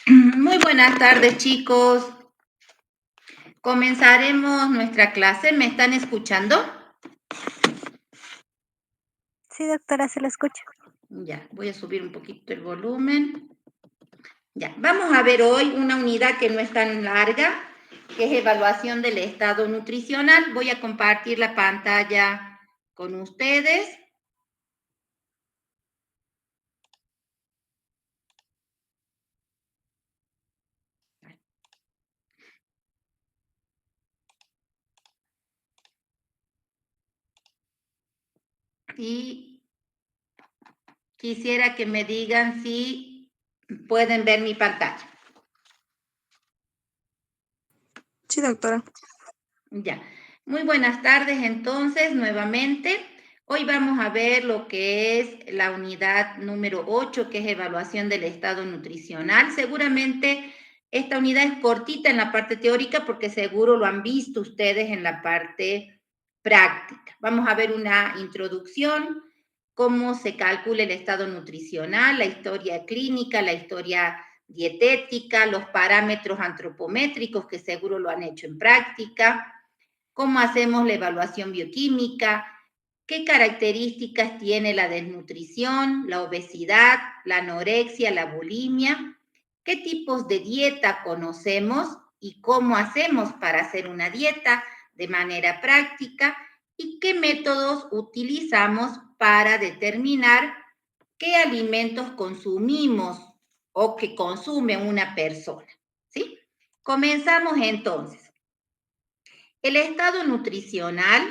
Muy buenas tardes, chicos. Comenzaremos nuestra clase. ¿Me están escuchando? Sí, doctora, se la escucha. Ya, voy a subir un poquito el volumen. Ya, vamos a ver hoy una unidad que no es tan larga, que es evaluación del estado nutricional. Voy a compartir la pantalla con ustedes. Y quisiera que me digan si pueden ver mi pantalla. Sí, doctora. Ya, muy buenas tardes entonces, nuevamente. Hoy vamos a ver lo que es la unidad número 8, que es evaluación del estado nutricional. Seguramente esta unidad es cortita en la parte teórica porque seguro lo han visto ustedes en la parte práctica. Vamos a ver una introducción, cómo se calcula el estado nutricional, la historia clínica, la historia dietética, los parámetros antropométricos que seguro lo han hecho en práctica, cómo hacemos la evaluación bioquímica, qué características tiene la desnutrición, la obesidad, la anorexia, la bulimia, qué tipos de dieta conocemos y cómo hacemos para hacer una dieta de manera práctica y qué métodos utilizamos para determinar qué alimentos consumimos o que consume una persona. ¿Sí? Comenzamos entonces. El estado nutricional,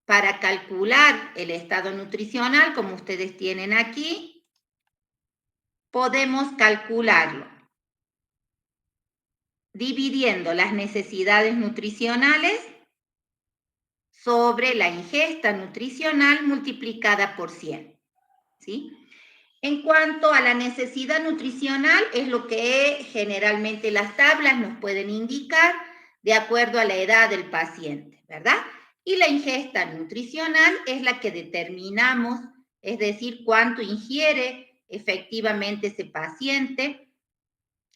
para calcular el estado nutricional, como ustedes tienen aquí, podemos calcularlo dividiendo las necesidades nutricionales sobre la ingesta nutricional multiplicada por 100. ¿Sí? En cuanto a la necesidad nutricional, es lo que generalmente las tablas nos pueden indicar de acuerdo a la edad del paciente, ¿verdad? Y la ingesta nutricional es la que determinamos, es decir, cuánto ingiere efectivamente ese paciente,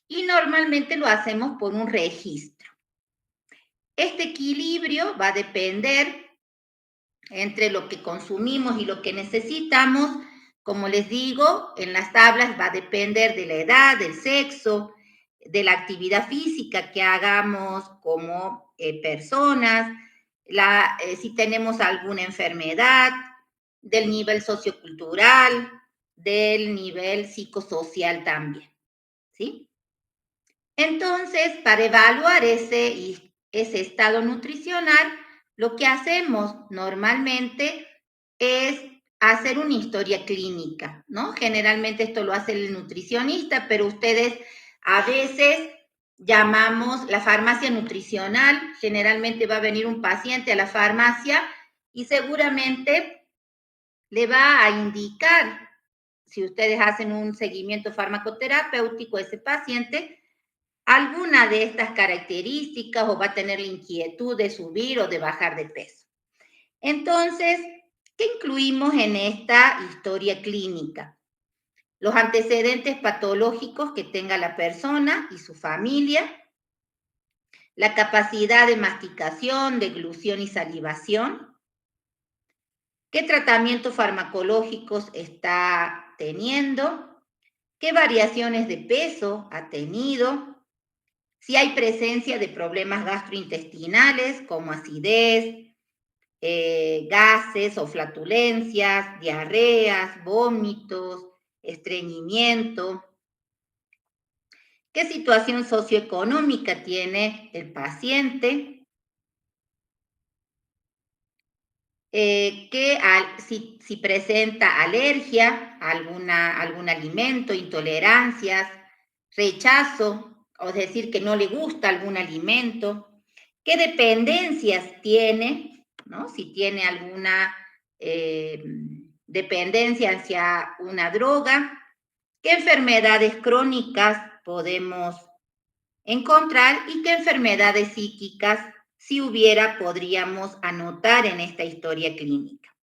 y normalmente lo hacemos por un registro. Este equilibrio va a depender entre lo que consumimos y lo que necesitamos. Como les digo, en las tablas va a depender de la edad, del sexo, de la actividad física que hagamos como personas, si tenemos alguna enfermedad, del nivel sociocultural, del nivel psicosocial también, ¿sí? Entonces, para evaluar ese estado nutricional, lo que hacemos normalmente es hacer una historia clínica, ¿no? Generalmente esto lo hace el nutricionista, pero ustedes a veces llamamos la farmacia nutricional. Generalmente va a venir un paciente a la farmacia y seguramente le va a indicar, si ustedes hacen un seguimiento farmacoterapéutico a ese paciente, alguna de estas características o va a tener la inquietud de subir o de bajar de peso. Entonces, ¿qué incluimos en esta historia clínica? Los antecedentes patológicos que tenga la persona y su familia, la capacidad de masticación, deglución y salivación, qué tratamientos farmacológicos está teniendo, qué variaciones de peso ha tenido, si hay presencia de problemas gastrointestinales como acidez, gases o flatulencias, diarreas, vómitos, estreñimiento, qué situación socioeconómica tiene el paciente, si presenta alergia a algún alimento, intolerancias, rechazo, o decir que no le gusta algún alimento, qué dependencias tiene, ¿no? Si tiene alguna dependencia hacia una droga, qué enfermedades crónicas podemos encontrar y qué enfermedades psíquicas, si hubiera, podríamos anotar en esta historia clínica.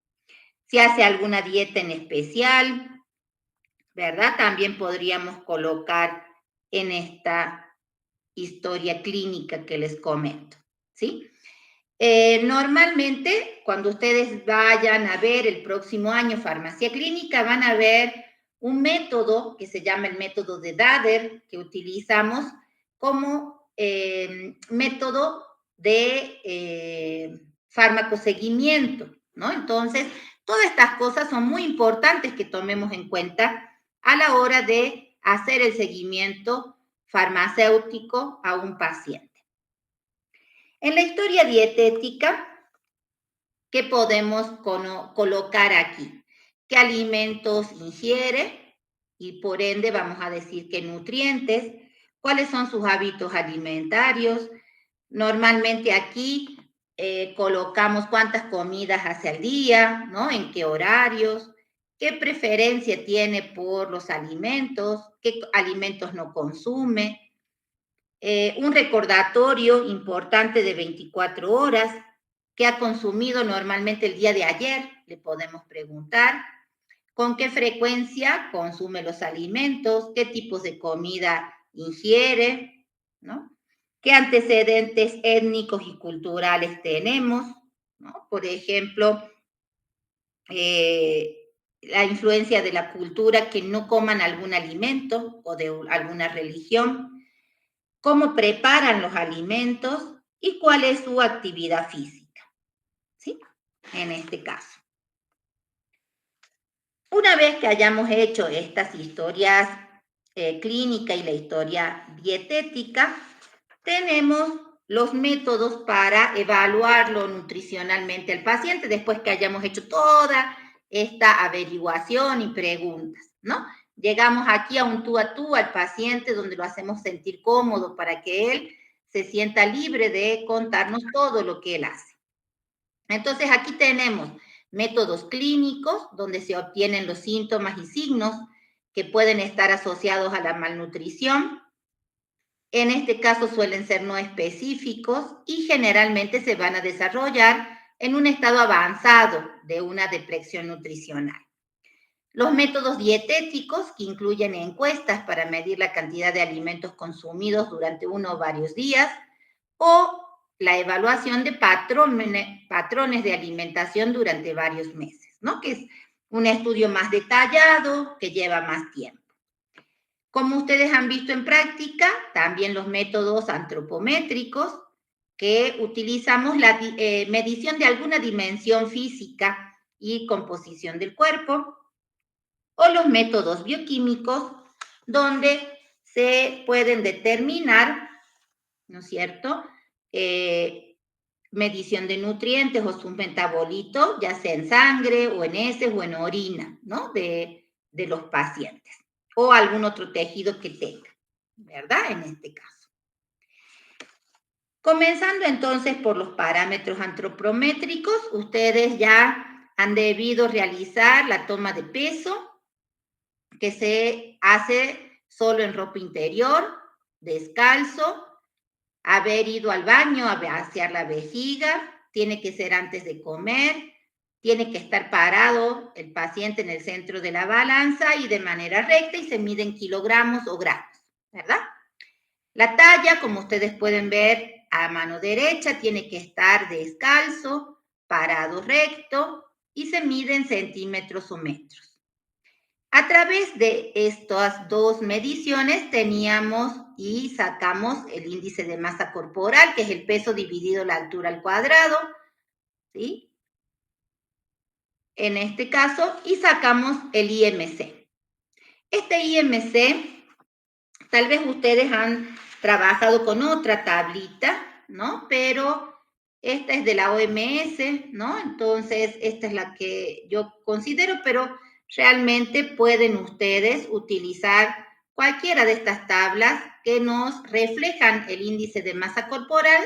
Si hace alguna dieta en especial, ¿verdad? También podríamos colocar en esta historia clínica que les comento, ¿sí? Normalmente, cuando ustedes vayan a ver el próximo año farmacia clínica, van a ver un método que se llama el método de Dader, que utilizamos como método de farmacoseguimiento, ¿no? Entonces, todas estas cosas son muy importantes que tomemos en cuenta a la hora de hacer el seguimiento farmacéutico a un paciente. En la historia dietética, ¿qué podemos colocar aquí? ¿Qué alimentos ingiere? Y por ende vamos a decir qué nutrientes, cuáles son sus hábitos alimentarios. Normalmente aquí colocamos cuántas comidas hace al día, ¿no? En qué horarios, qué preferencia tiene por los alimentos, qué alimentos no consume. Un recordatorio importante de 24 horas, ¿qué ha consumido normalmente el día de ayer? Le podemos preguntar. ¿Con qué frecuencia consume los alimentos? ¿Qué tipos de comida ingiere? ¿No? ¿Qué antecedentes étnicos y culturales tenemos? ¿No? Por ejemplo, la influencia de la cultura, que no coman algún alimento o de alguna religión, cómo preparan los alimentos y cuál es su actividad física, ¿sí? En este caso. Una vez que hayamos hecho estas historias clínicas y la historia dietética, tenemos los métodos para evaluarlo nutricionalmente al paciente después que hayamos hecho toda esta averiguación y preguntas, ¿no? Llegamos aquí a un tú a tú al paciente donde lo hacemos sentir cómodo para que él se sienta libre de contarnos todo lo que él hace. Entonces aquí tenemos métodos clínicos donde se obtienen los síntomas y signos que pueden estar asociados a la malnutrición. En este caso suelen ser no específicos y generalmente se van a desarrollar en un estado avanzado de una depresión nutricional. Los métodos dietéticos, que incluyen encuestas para medir la cantidad de alimentos consumidos durante uno o varios días, o la evaluación de patrones de alimentación durante varios meses, ¿no? Que es un estudio más detallado, que lleva más tiempo. Como ustedes han visto en práctica, también los métodos antropométricos, que utilizamos la medición de alguna dimensión física y composición del cuerpo, o los métodos bioquímicos, donde se pueden determinar, ¿no es cierto?, medición de nutrientes o su metabolito, ya sea en sangre o en heces o en orina, ¿no?, de los pacientes, o algún otro tejido que tenga, ¿verdad?, en este caso. Comenzando entonces por los parámetros antropométricos, ustedes ya han debido realizar la toma de peso, que se hace solo en ropa interior, descalzo, haber ido al baño a vaciar la vejiga, tiene que ser antes de comer, tiene que estar parado el paciente en el centro de la balanza y de manera recta y se miden kilogramos o gramos, ¿verdad? La talla, como ustedes pueden ver a mano derecha, tiene que estar descalzo, parado recto y se mide en centímetros o metros. A través de estas dos mediciones teníamos y sacamos el índice de masa corporal, que es el peso dividido la altura al cuadrado, ¿sí? En este caso, y sacamos el IMC. Este IMC, tal vez ustedes han trabajado con otra tablita, ¿no? Pero esta es de la OMS, ¿no? Entonces, esta es la que yo considero, pero realmente pueden ustedes utilizar cualquiera de estas tablas que nos reflejan el índice de masa corporal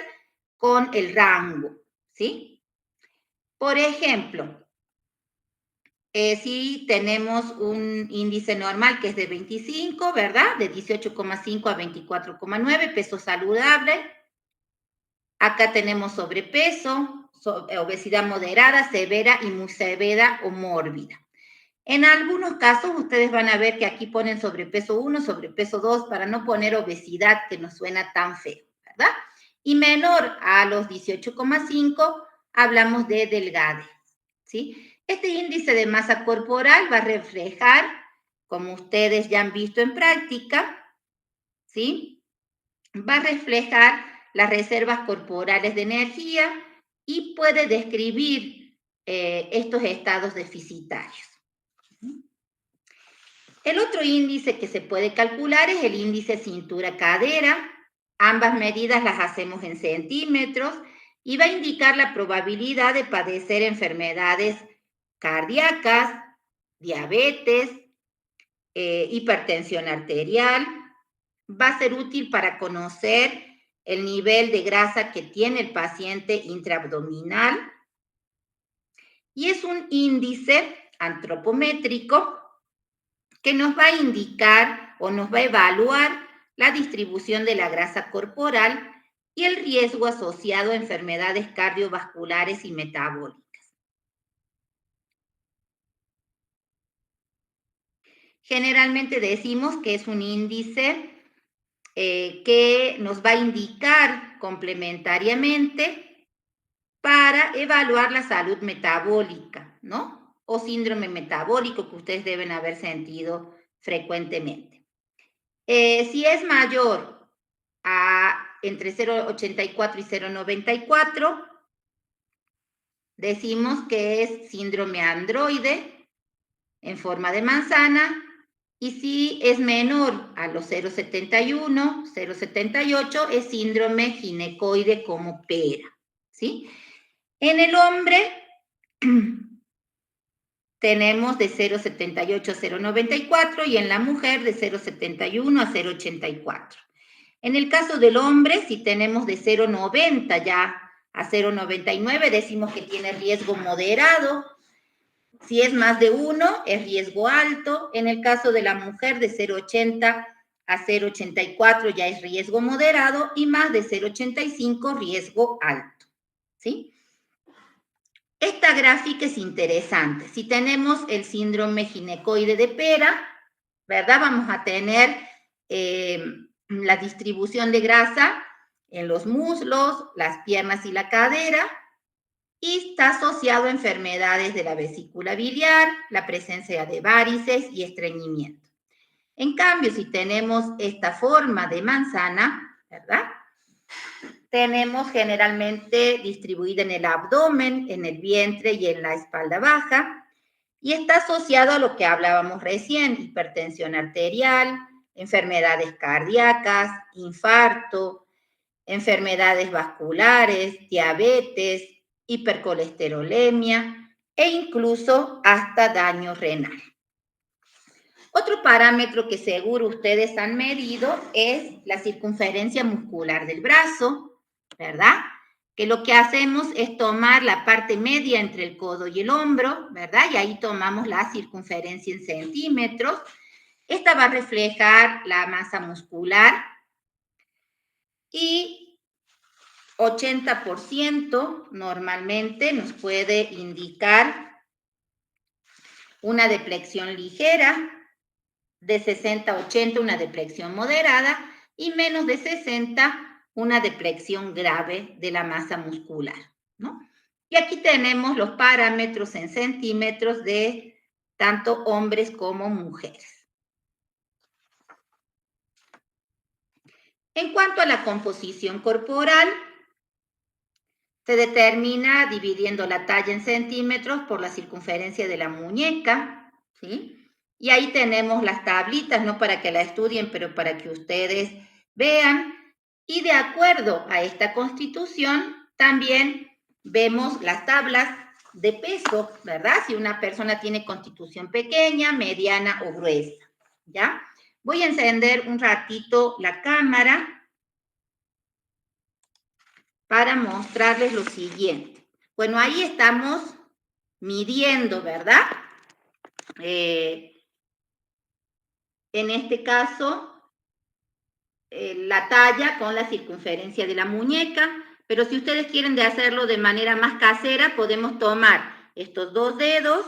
con el rango, ¿sí? Por ejemplo, si tenemos un índice normal que es de 25, ¿verdad? De 18,5 a 24,9, peso saludable. Acá tenemos sobrepeso, obesidad moderada, severa y muy severa o mórbida. En algunos casos ustedes van a ver que aquí ponen sobrepeso 1, sobrepeso 2, para no poner obesidad, que nos suena tan feo, ¿verdad? Y menor a los 18,5 hablamos de delgadez, ¿sí? Este índice de masa corporal va a reflejar, como ustedes ya han visto en práctica, ¿sí? Va a reflejar las reservas corporales de energía y puede describir estos estados deficitarios. El otro índice que se puede calcular es el índice cintura-cadera. Ambas medidas las hacemos en centímetros y va a indicar la probabilidad de padecer enfermedades cardíacas, diabetes, hipertensión arterial. Va a ser útil para conocer el nivel de grasa que tiene el paciente intraabdominal y es un índice antropométrico que nos va a indicar o nos va a evaluar la distribución de la grasa corporal y el riesgo asociado a enfermedades cardiovasculares y metabólicas. Generalmente decimos que es un índice que nos va a indicar complementariamente para evaluar la salud metabólica, ¿no? O síndrome metabólico que ustedes deben haber sentido frecuentemente. Si es mayor a entre 0,84 y 0,94, decimos que es síndrome androide en forma de manzana, y si es menor a los 0,71, 0,78, es síndrome ginecoide como pera, ¿sí? En el hombre tenemos de 0,78 a 0,94 y en la mujer de 0,71 a 0,84. En el caso del hombre, si tenemos de 0,90 ya a 0,99, decimos que tiene riesgo moderado. Si es más de 1, es riesgo alto. En el caso de la mujer, de 0,80 a 0,84 ya es riesgo moderado y más de 0,85 riesgo alto, ¿sí? Esta gráfica es interesante. Si tenemos el síndrome ginecoide de pera, ¿verdad? Vamos a tener la distribución de grasa en los muslos, las piernas y la cadera, y está asociado a enfermedades de la vesícula biliar, la presencia de varices y estreñimiento. En cambio, si tenemos esta forma de manzana, ¿verdad? Tenemos generalmente distribuida en el abdomen, en el vientre y en la espalda baja, y está asociado a lo que hablábamos recién: hipertensión arterial, enfermedades cardíacas, infarto, enfermedades vasculares, diabetes, hipercolesterolemia e incluso hasta daño renal. Otro parámetro que seguro ustedes han medido es la circunferencia muscular del brazo, ¿verdad? Que lo que hacemos es tomar la parte media entre el codo y el hombro, ¿verdad? Y ahí tomamos la circunferencia en centímetros. Esta va a reflejar la masa muscular y 80% normalmente nos puede indicar una depresión ligera, de 60 a 80 una depresión moderada y menos de 60 una depresión grave de la masa muscular, ¿no? Y aquí tenemos los parámetros en centímetros de tanto hombres como mujeres. En cuanto a la composición corporal, se determina dividiendo la talla en centímetros por la circunferencia de la muñeca, ¿sí? Y ahí tenemos las tablitas, no para que la estudien, pero para que ustedes vean. Y de acuerdo a esta constitución, también vemos las tablas de peso, ¿verdad? Si una persona tiene constitución pequeña, mediana o gruesa, ¿ya? Voy a encender un ratito la cámara para mostrarles lo siguiente. Bueno, ahí estamos midiendo, ¿verdad? En este caso, la talla con la circunferencia de la muñeca, pero si ustedes quieren hacerlo de manera más casera, podemos tomar estos dos dedos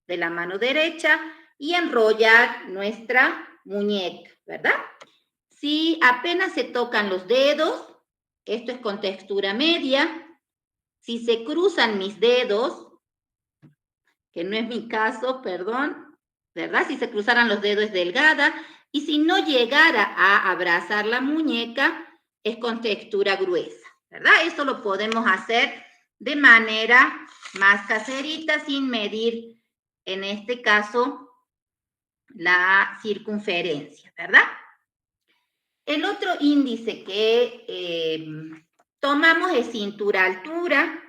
de la mano derecha y enrollar nuestra muñeca, ¿verdad? Si apenas se tocan los dedos, esto es con textura media. Si se cruzan mis dedos, que no es mi caso, perdón, ¿verdad? Si se cruzaran los dedos es delgada. Y si no llegara a abrazar la muñeca, es con textura gruesa, ¿verdad? Esto lo podemos hacer de manera más caserita, sin medir, en este caso, la circunferencia, ¿verdad? El otro índice que tomamos es cintura-altura,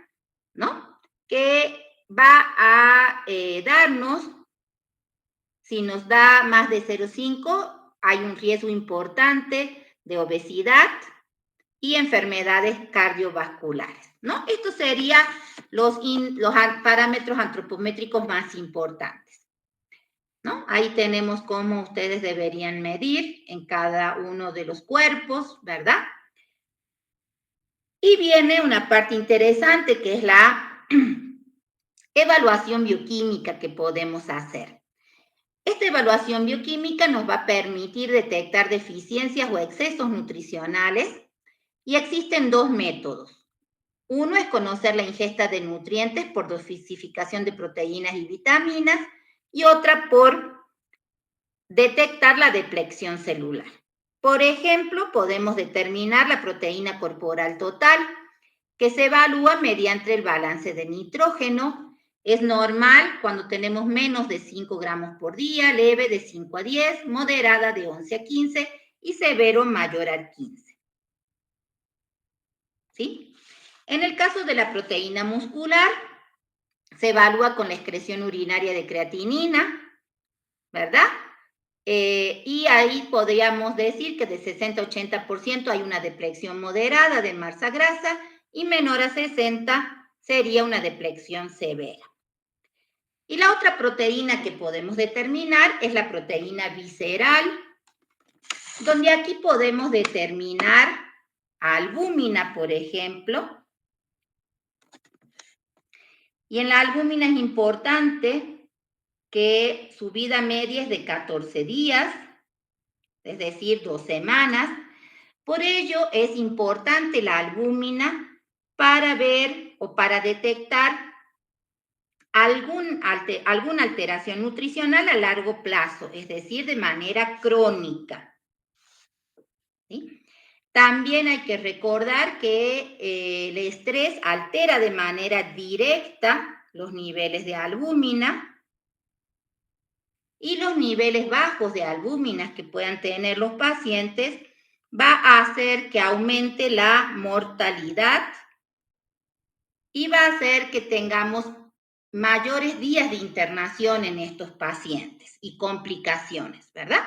¿no? Que va a darnos, si nos da más de 0,5, hay un riesgo importante de obesidad y enfermedades cardiovasculares, ¿no? Estos serían los parámetros antropométricos más importantes, ¿no? Ahí tenemos cómo ustedes deberían medir en cada uno de los cuerpos, ¿verdad? Y viene una parte interesante que es la evaluación bioquímica que podemos hacer. Esta evaluación bioquímica nos va a permitir detectar deficiencias o excesos nutricionales y existen dos métodos. Uno es conocer la ingesta de nutrientes por dosificación de proteínas y vitaminas y otra por detectar la depleción celular. Por ejemplo, podemos determinar la proteína corporal total, que se evalúa mediante el balance de nitrógeno. Es normal cuando tenemos menos de 5 gramos por día, leve de 5 a 10, moderada de 11 a 15 y severo mayor a 15. ¿Sí? En el caso de la proteína muscular, se evalúa con la excreción urinaria de creatinina, ¿verdad? Y ahí podríamos decir que de 60 a 80% hay una depleción moderada de masa grasa y menor a 60 sería una depleción severa. Y la otra proteína que podemos determinar es la proteína visceral, donde aquí podemos determinar albúmina, por ejemplo. Y en la albúmina es importante que su vida media es de 14 días, es decir, 2 semanas. Por ello es importante la albúmina para ver o para detectar alguna alteración nutricional a largo plazo, es decir, de manera crónica. ¿Sí? También hay que recordar que el estrés altera de manera directa los niveles de albúmina y los niveles bajos de albúminas que puedan tener los pacientes va a hacer que aumente la mortalidad y va a hacer que tengamos mayores días de internación en estos pacientes y complicaciones, ¿verdad?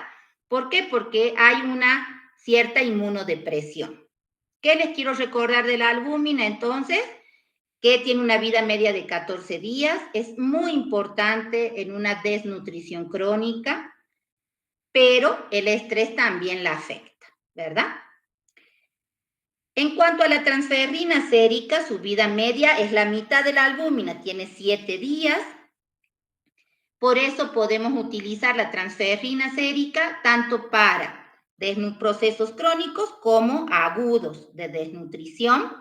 ¿Por qué? Porque hay una cierta inmunodepresión. ¿Qué les quiero recordar de la albúmina entonces? Que tiene una vida media de 14 días, es muy importante en una desnutrición crónica, pero el estrés también la afecta, ¿verdad? En cuanto a la transferrina sérica, su vida media es la mitad de la albúmina, tiene 7 días. Por eso podemos utilizar la transferrina sérica tanto para procesos crónicos como agudos de desnutrición.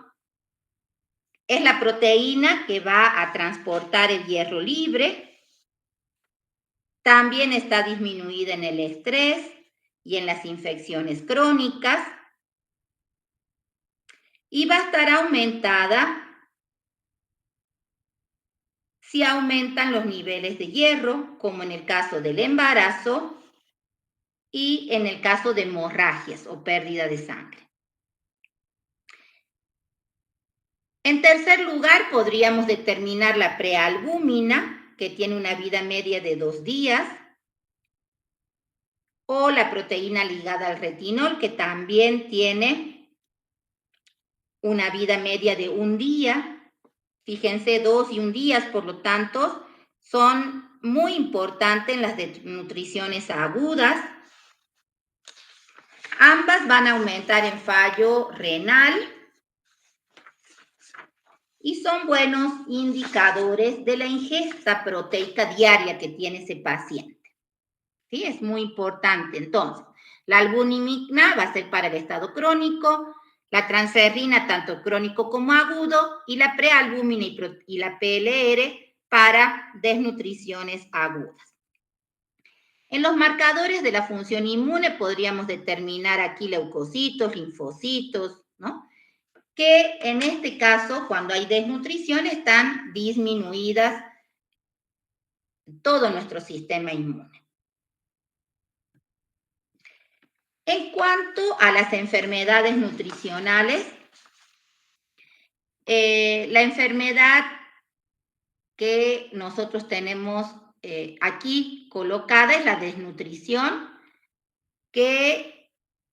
Es la proteína que va a transportar el hierro libre. También está disminuida en el estrés y en las infecciones crónicas. Y va a estar aumentada si aumentan los niveles de hierro, como en el caso del embarazo y en el caso de hemorragias o pérdida de sangre. En tercer lugar, podríamos determinar la prealbúmina, que tiene una vida media de 2 días, o la proteína ligada al retinol, que también tiene una vida media de 1 día. Fíjense, 2 y 1 días, por lo tanto, son muy importantes en las desnutriciones agudas. Ambas van a aumentar en fallo renal y son buenos indicadores de la ingesta proteica diaria que tiene ese paciente. ¿Sí? Es muy importante. Entonces, la albumina va a ser para el estado crónico, la transferrina tanto crónico como agudo, y la prealbúmina y la PLR para desnutriciones agudas. En los marcadores de la función inmune podríamos determinar aquí leucocitos, linfocitos, ¿no? Que en este caso, cuando hay desnutrición, están disminuidas todo nuestro sistema inmune. En cuanto a las enfermedades nutricionales, la enfermedad que nosotros tenemos aquí colocada es la desnutrición, que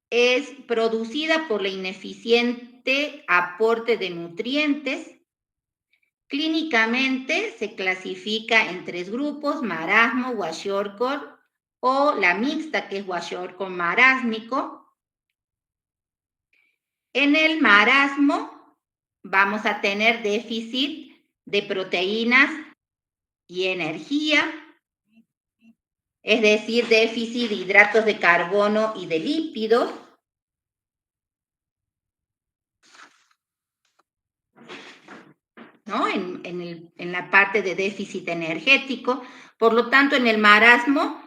es producida por la ineficiente aporte de nutrientes. Clínicamente se clasifica en 3 grupos: marasmo, kwashiorkor, o la mixta, que es kwashiorkor marásmico. En el marasmo vamos a tener déficit de proteínas y energía, es decir, déficit de hidratos de carbono y de lípidos. ¿No? En la parte de déficit energético. Por lo tanto, en el marasmo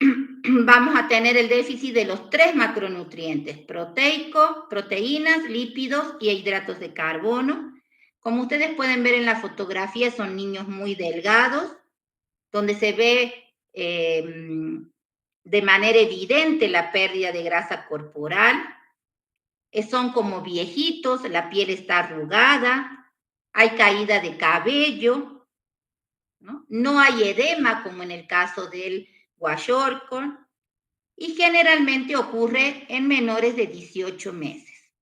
vamos a tener el déficit de los 3 macronutrientes: proteico, proteínas, lípidos y hidratos de carbono. Como ustedes pueden ver en la fotografía, son niños muy delgados, donde se ve de manera evidente la pérdida de grasa corporal. Son como viejitos, la piel está arrugada, hay caída de cabello, ¿no? No hay edema como en el caso del kwashiorkor, y generalmente ocurre en menores de 18 meses,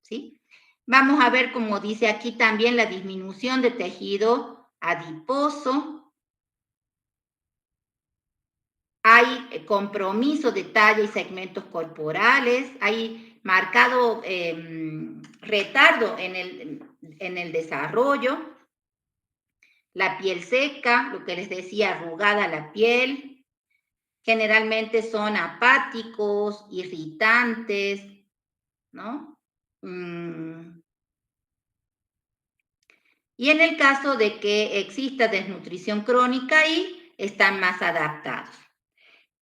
¿sí? Vamos a ver, como dice aquí también, la disminución de tejido adiposo. Hay compromiso de talla y segmentos corporales, hay marcado retardo en el desarrollo. La piel seca, lo que les decía, arrugada la piel. Generalmente son apáticos, irritantes, ¿no? Y en el caso de que exista desnutrición crónica, ahí están más adaptados.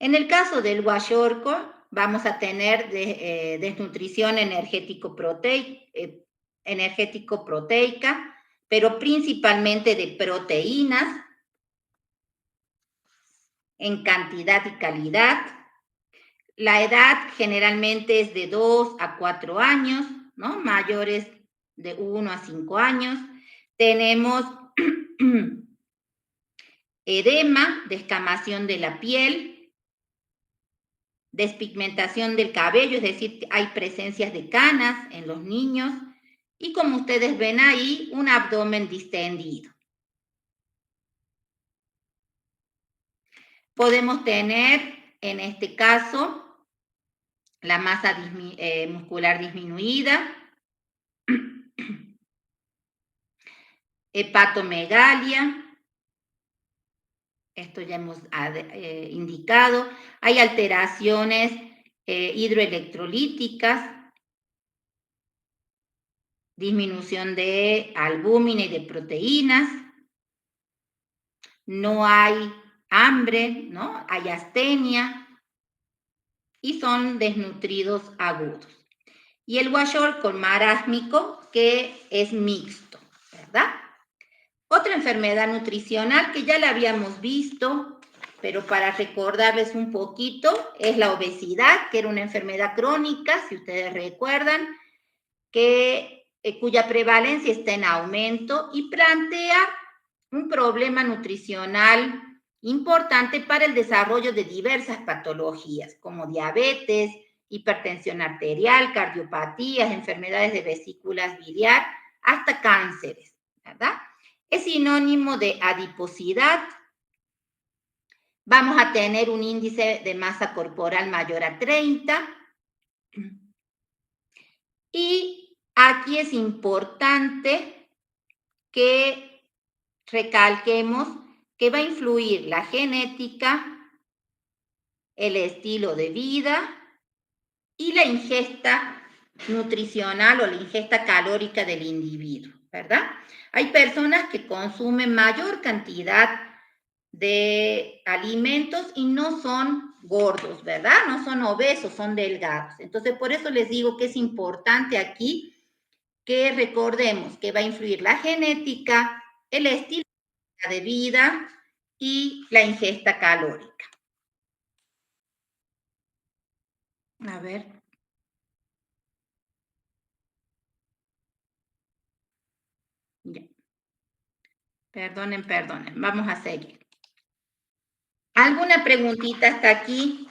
En el caso del kwashiorkor, vamos a tener desnutrición energético-proteica, pero principalmente de proteínas, en cantidad y calidad. La edad generalmente es de 2 a 4 años, ¿no? Mayores de 1 a 5 años. Tenemos edema, descamación de la piel, despigmentación del cabello, es decir, hay presencias de canas en los niños, y como ustedes ven ahí, un abdomen distendido. Podemos tener, en este caso, la masa muscular disminuida, hepatomegalia, esto ya hemos indicado. Hay alteraciones hidroelectrolíticas, disminución de albúmina y de proteínas. No hay hambre, ¿no? Hay astenia y son desnutridos agudos. Y el kwashiorkor marásmico, que es mixto, ¿verdad? Otra enfermedad nutricional que ya la habíamos visto, pero para recordarles un poquito, es la obesidad, que era una enfermedad crónica, si ustedes recuerdan, cuya prevalencia está en aumento y plantea un problema nutricional importante para el desarrollo de diversas patologías, como diabetes, hipertensión arterial, cardiopatías, enfermedades de vesículas biliar, hasta cánceres, ¿verdad? Es sinónimo de adiposidad. Vamos a tener un índice de masa corporal mayor a 30. Y aquí es importante que recalquemos que va a influir la genética, el estilo de vida y la ingesta nutricional o la ingesta calórica del individuo, ¿verdad? Hay personas que consumen mayor cantidad de alimentos y no son gordos, ¿verdad? No son obesos, son delgados. Entonces, por eso les digo que es importante aquí que recordemos que va a influir la genética, el estilo de vida y la ingesta calórica. A ver. Ya. Perdonen, perdonen. Vamos a seguir. ¿Alguna preguntita hasta aquí?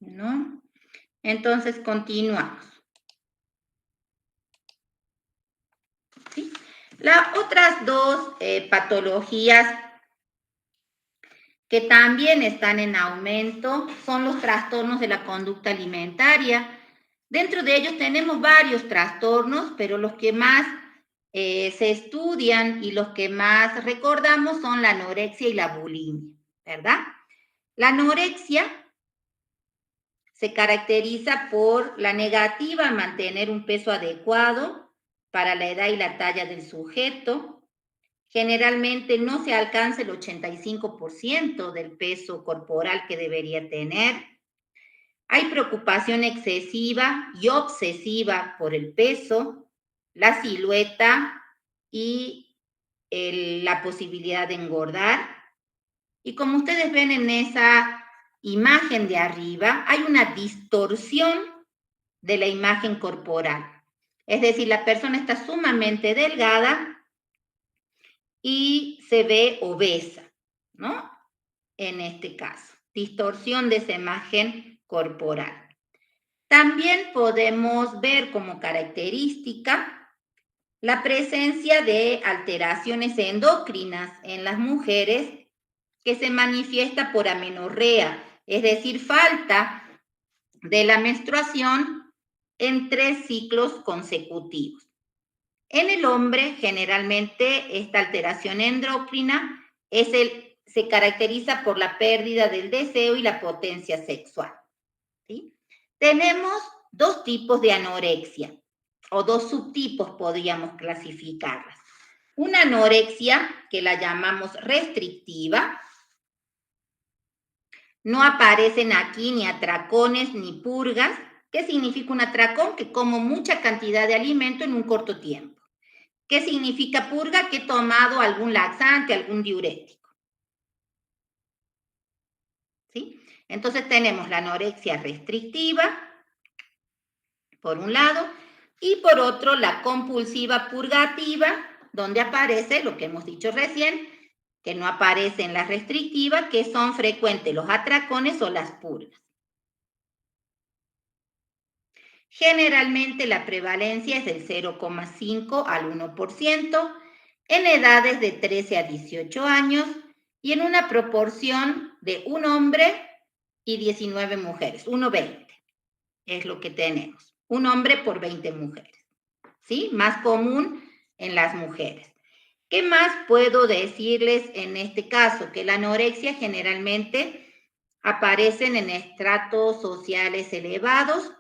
¿No? Entonces continuamos. ¿Sí? Las otras dos patologías que también están en aumento son los trastornos de la conducta alimentaria. Dentro de ellos tenemos varios trastornos, pero los que más se estudian y los que más recordamos son la anorexia y la bulimia, ¿verdad? La anorexia se caracteriza por la negativa a mantener un peso adecuado para la edad y la talla del sujeto. Generalmente no se alcanza el 85% del peso corporal que debería tener. Hay preocupación excesiva y obsesiva por el peso, la silueta y la posibilidad de engordar. Y como ustedes ven en esa imagen de arriba, hay una distorsión de la imagen corporal. Es decir, la persona está sumamente delgada y se ve obesa, ¿no? En este caso, distorsión de esa imagen corporal. También podemos ver como característica la presencia de alteraciones endocrinas en las mujeres que se manifiesta por amenorrea, es decir, falta de la menstruación en 3 ciclos consecutivos. En el hombre, generalmente, esta alteración endocrina se caracteriza por la pérdida del deseo y la potencia sexual. ¿Sí? Tenemos dos tipos de anorexia, o dos subtipos podríamos clasificarlas. Una anorexia que la llamamos restrictiva. No aparecen aquí ni atracones ni purgas. ¿Qué significa un atracón? Que como mucha cantidad de alimento en un corto tiempo. ¿Qué significa purga? Que he tomado algún laxante, algún diurético. ¿Sí? Entonces tenemos la anorexia restrictiva, por un lado, y por otro la compulsiva purgativa, donde aparece lo que hemos dicho recién, que no aparece en la restrictiva, que son frecuentes los atracones o las purgas. Generalmente la prevalencia es del 0,5 al 1% en edades de 13 a 18 años y en una proporción de un hombre y 19 mujeres, 1:20 es lo que tenemos, un hombre por 20 mujeres, ¿sí? Más común en las mujeres. ¿Qué más puedo decirles en este caso? Que la anorexia generalmente aparecen en estratos sociales elevados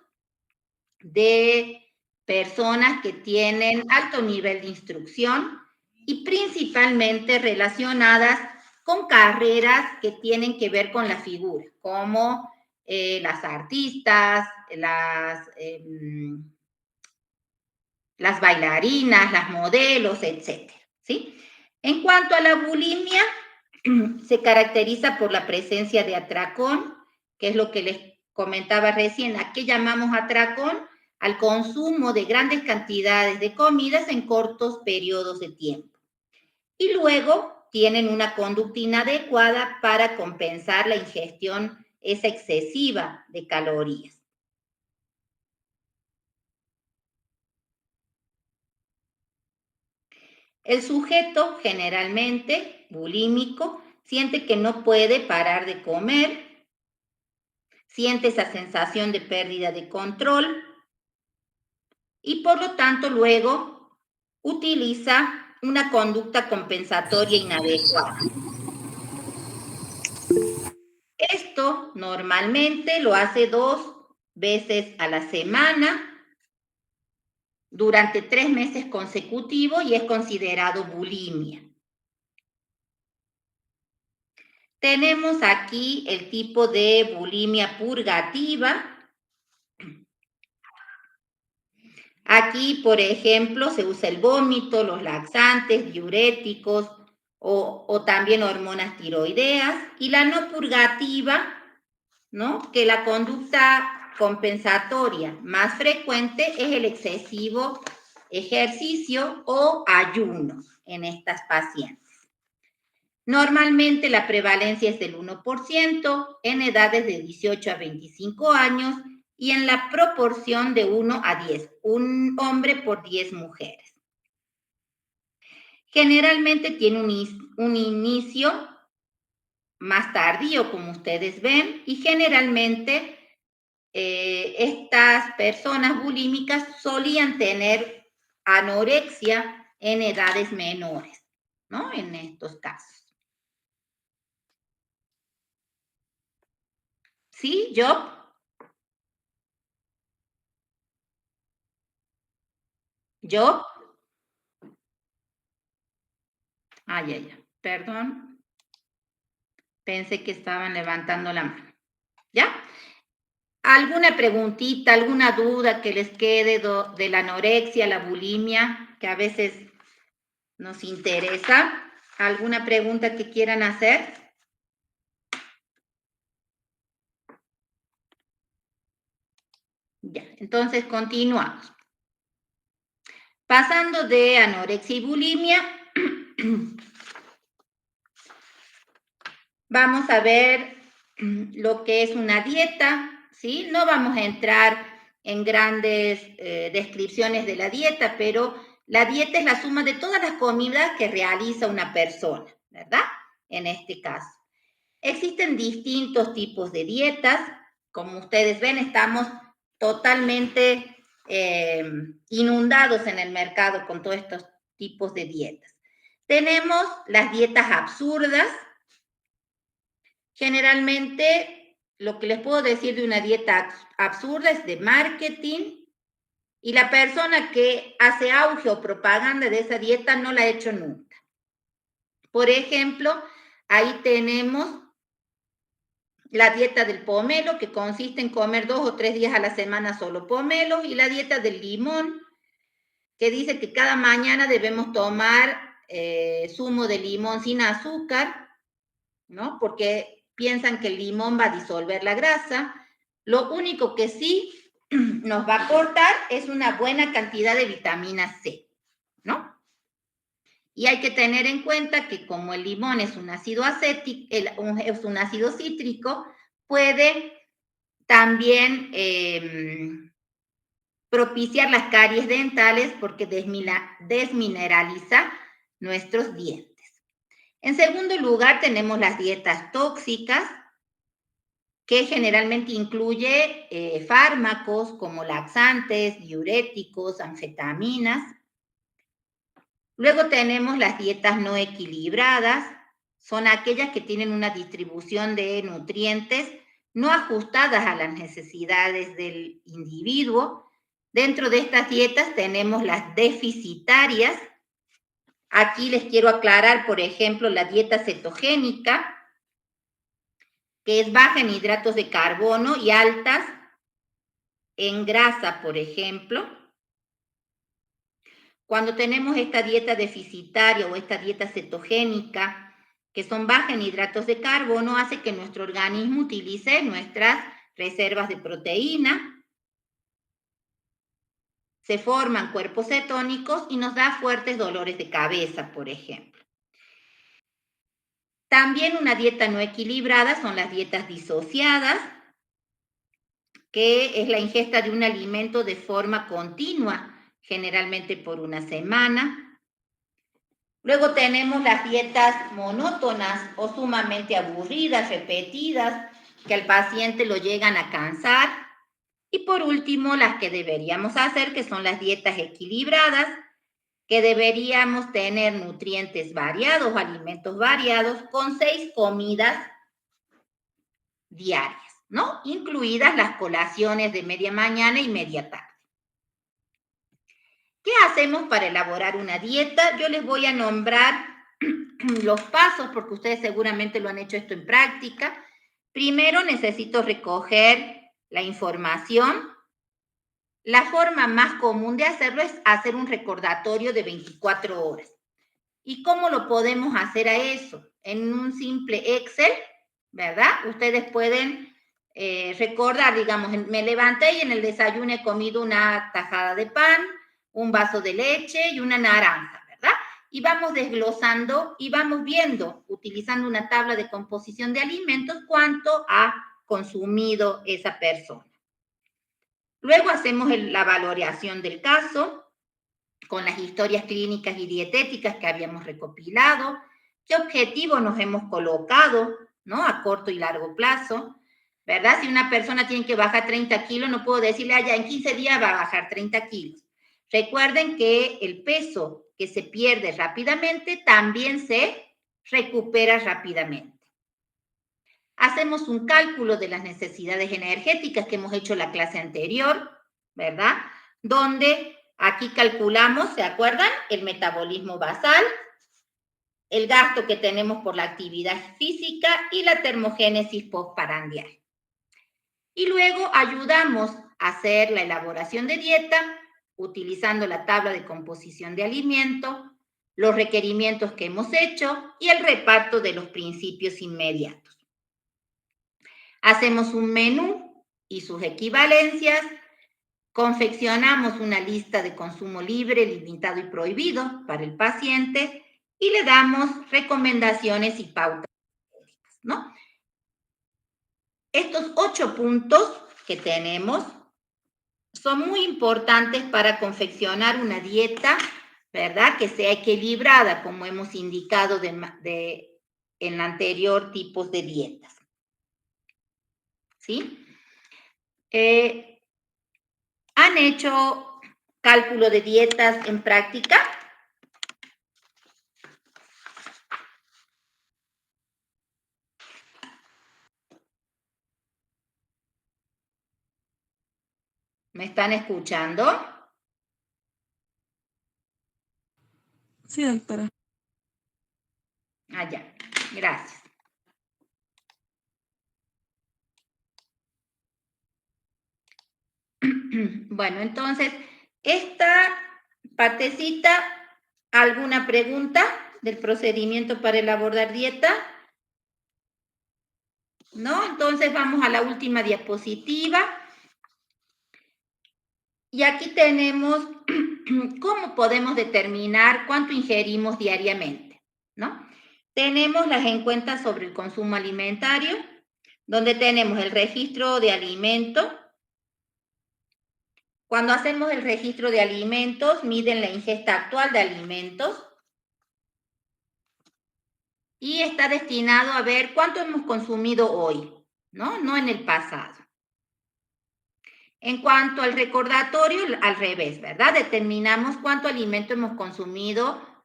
de personas que tienen alto nivel de instrucción y principalmente relacionadas con carreras que tienen que ver con la figura, como las artistas, las bailarinas, las modelos, etc. ¿Sí? En cuanto a la bulimia, se caracteriza por la presencia de atracón, que es lo que les comentaba recién. ¿A qué llamamos atracón? Al consumo de grandes cantidades de comidas en cortos periodos de tiempo. Y luego tienen una conducta inadecuada para compensar la ingestión esa excesiva de calorías. El sujeto, generalmente bulímico, siente que no puede parar de comer, siente esa sensación de pérdida de control y por lo tanto luego utiliza una conducta compensatoria inadecuada. Esto normalmente lo hace 2 veces a la semana durante 3 meses consecutivos y es considerado bulimia. Tenemos aquí el tipo de bulimia purgativa. Aquí, por ejemplo, se usa el vómito, los laxantes, diuréticos o también hormonas tiroideas. Y la no purgativa, ¿no? Que la conducta compensatoria más frecuente es el excesivo ejercicio o ayuno en estas pacientes. Normalmente la prevalencia es del 1% en edades de 18 a 25 años y en la proporción de 1 a 10, un hombre por 10 mujeres. Generalmente tiene un inicio más tardío, como ustedes ven, y generalmente estas personas bulímicas solían tener anorexia en edades menores, ¿no? En estos casos. ¿Sí, yo? ¿Yo? Ya, perdón. Pensé que estaban levantando la mano. ¿Ya? ¿Alguna preguntita, alguna duda que les quede de la anorexia, la bulimia, que a veces nos interesa? ¿Alguna pregunta que quieran hacer? Ya, entonces continuamos. Pasando de anorexia y bulimia, vamos a ver lo que es una dieta, ¿sí? No vamos a entrar en grandes descripciones de la dieta, pero la dieta es la suma de todas las comidas que realiza una persona, ¿verdad? En este caso. Existen distintos tipos de dietas. Como ustedes ven, estamos totalmente inundados en el mercado con todos estos tipos de dietas. Tenemos las dietas absurdas. Generalmente, lo que les puedo decir de una dieta absurda es de marketing y la persona que hace auge o propaganda de esa dieta no la ha hecho nunca. Por ejemplo, ahí tenemos la dieta del pomelo, que consiste en comer 2 o 3 días a la semana solo pomelo, y la dieta del limón, que dice que cada mañana debemos tomar zumo de limón sin azúcar, ¿no? Porque piensan que el limón va a disolver la grasa. Lo único que sí nos va a aportar es una buena cantidad de vitamina C, ¿no? Y hay que tener en cuenta que como el limón es un ácido acético, es un ácido cítrico, puede también propiciar las caries dentales porque desmineraliza nuestros dientes. En segundo lugar, tenemos las dietas tóxicas, que generalmente incluye fármacos como laxantes, diuréticos, anfetaminas. Luego tenemos las dietas no equilibradas, son aquellas que tienen una distribución de nutrientes no ajustadas a las necesidades del individuo. Dentro de estas dietas tenemos las deficitarias. Aquí les quiero aclarar, por ejemplo, la dieta cetogénica, que es baja en hidratos de carbono y altas en grasa, por ejemplo. Cuando tenemos esta dieta deficitaria o esta dieta cetogénica, que son bajas en hidratos de carbono, hace que nuestro organismo utilice nuestras reservas de proteína, se forman cuerpos cetónicos y nos da fuertes dolores de cabeza, por ejemplo. También una dieta no equilibrada son las dietas disociadas, que es la ingesta de un alimento de forma continua, generalmente por una semana. Luego tenemos las dietas monótonas o sumamente aburridas, repetidas, que al paciente lo llegan a cansar. Y por último, las que deberíamos hacer, que son las dietas equilibradas, que deberíamos tener nutrientes variados, alimentos variados, con 6 comidas diarias, ¿no? Incluidas las colaciones de media mañana y media tarde. ¿Qué hacemos para elaborar una dieta? Yo les voy a nombrar los pasos, porque ustedes seguramente lo han hecho esto en práctica. Primero necesito recoger la información. La forma más común de hacerlo es hacer un recordatorio de 24 horas. ¿Y cómo lo podemos hacer a eso? En un simple Excel, ¿verdad? Ustedes pueden recordar, digamos, me levanté y en el desayuno he comido una tajada de pan, un vaso de leche y una naranja, ¿verdad? Y vamos desglosando y vamos viendo, utilizando una tabla de composición de alimentos, cuánto ha consumido esa persona. Luego hacemos la valoración del caso con las historias clínicas y dietéticas que habíamos recopilado, qué objetivos nos hemos colocado, ¿no? A corto y largo plazo, ¿verdad? Si una persona tiene que bajar 30 kilos, no puedo decirle, ya en 15 días va a bajar 30 kilos. Recuerden que el peso que se pierde rápidamente también se recupera rápidamente. Hacemos un cálculo de las necesidades energéticas que hemos hecho la clase anterior, ¿verdad? Donde aquí calculamos, ¿se acuerdan? El metabolismo basal, el gasto que tenemos por la actividad física y la termogénesis postprandial. Y luego ayudamos a hacer la elaboración de dieta utilizando la tabla de composición de alimentos, los requerimientos que hemos hecho y el reparto de los principios inmediatos. Hacemos un menú y sus equivalencias, confeccionamos una lista de consumo libre, limitado y prohibido para el paciente y le damos recomendaciones y pautas, ¿no? Estos 8 puntos que tenemos son muy importantes para confeccionar una dieta, ¿verdad? Que sea equilibrada, como hemos indicado en anterior tipos de dietas. ¿Sí? ¿Han hecho cálculo de dietas en práctica? ¿Me están escuchando? Sí, doctora. Ya, gracias. Bueno, entonces, esta partecita, ¿alguna pregunta del procedimiento para elaborar dieta? ¿No? Entonces vamos a la última diapositiva. Y aquí tenemos cómo podemos determinar cuánto ingerimos diariamente, ¿no? Tenemos las encuestas sobre el consumo alimentario, donde tenemos el registro de alimentos. Cuando hacemos el registro de alimentos, miden la ingesta actual de alimentos y está destinado a ver cuánto hemos consumido hoy, ¿no? No en el pasado. En cuanto al recordatorio, al revés, ¿verdad? Determinamos cuánto alimento hemos consumido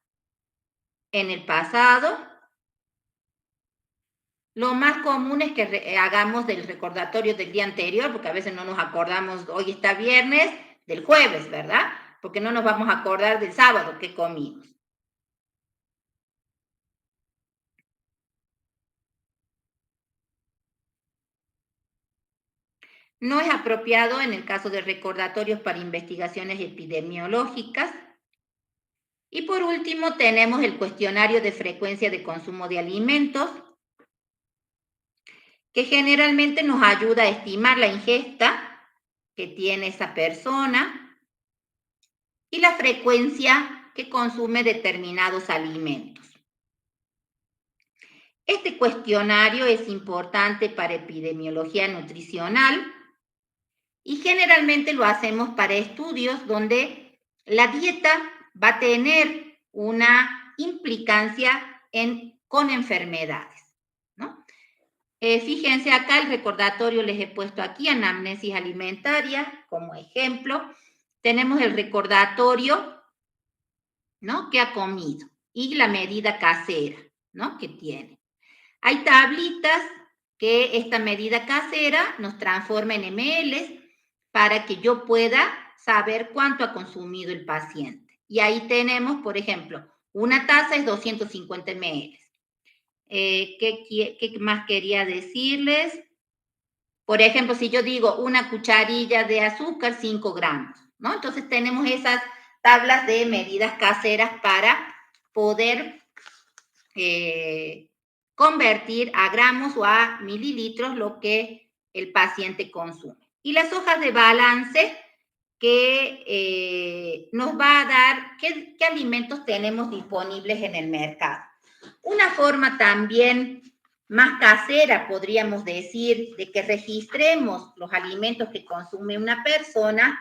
en el pasado. Lo más común es que hagamos del recordatorio del día anterior, porque a veces no nos acordamos, hoy está viernes, del jueves, ¿verdad? Porque no nos vamos a acordar del sábado que comimos. No es apropiado en el caso de recordatorios para investigaciones epidemiológicas. Y por último, tenemos el cuestionario de frecuencia de consumo de alimentos, que generalmente nos ayuda a estimar la ingesta que tiene esa persona y la frecuencia que consume determinados alimentos. Este cuestionario es importante para epidemiología nutricional y generalmente lo hacemos para estudios donde la dieta va a tener una implicancia con enfermedades, ¿no? Fíjense acá, el recordatorio les he puesto aquí, anamnesis alimentaria, como ejemplo. Tenemos el recordatorio, ¿no? Que ha comido y la medida casera, ¿no? Que tiene. Hay tablitas que esta medida casera nos transforma en ml para que yo pueda saber cuánto ha consumido el paciente. Y ahí tenemos, por ejemplo, una taza es 250 ml. ¿Qué más quería decirles? Por ejemplo, si yo digo una cucharilla de azúcar, 5 gramos, ¿no? Entonces tenemos esas tablas de medidas caseras para poder convertir a gramos o a mililitros lo que el paciente consume. Y las hojas de balance que nos va a dar qué alimentos tenemos disponibles en el mercado. Una forma también más casera, podríamos decir, de que registremos los alimentos que consume una persona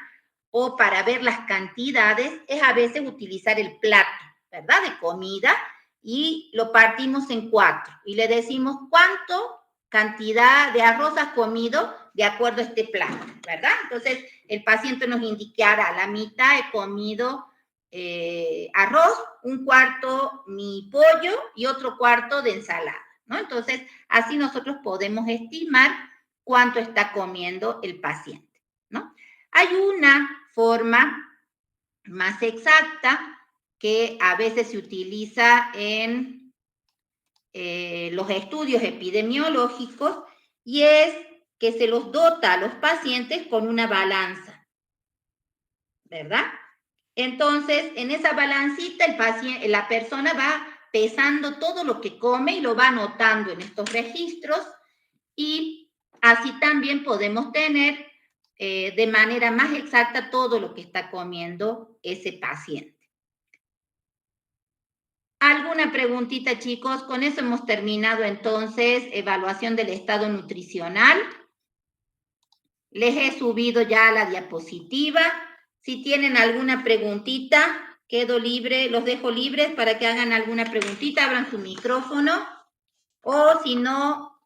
o para ver las cantidades, es a veces utilizar el plato, ¿verdad? De comida y lo partimos en 4 y le decimos cuánto cantidad de arroz has comido de acuerdo a este plato, ¿verdad? Entonces, el paciente nos indicará, la mitad he comido arroz, un cuarto mi pollo y otro cuarto de ensalada, ¿no? Entonces, así nosotros podemos estimar cuánto está comiendo el paciente, ¿no? Hay una forma más exacta que a veces se utiliza en los estudios epidemiológicos y es que se los dota a los pacientes con una balanza, ¿verdad? Entonces, en esa balancita la persona va pesando todo lo que come y lo va anotando en estos registros y así también podemos tener de manera más exacta todo lo que está comiendo ese paciente. ¿Alguna preguntita, chicos? Con eso hemos terminado entonces evaluación del estado nutricional. Les he subido ya la diapositiva. Si tienen alguna preguntita, quedo libre, los dejo libres para que hagan alguna preguntita, abran su micrófono. O si no,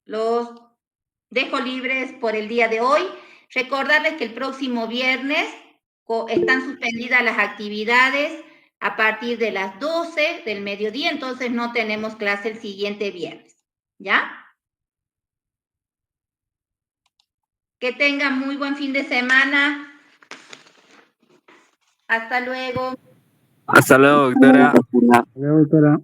los dejo libres por el día de hoy. Recordarles que el próximo viernes están suspendidas las actividades a partir de las 12 del mediodía, entonces no tenemos clase el siguiente viernes, ¿ya? Que tengan muy buen fin de semana. Hasta luego. Hasta luego, doctora. Hasta luego, doctora.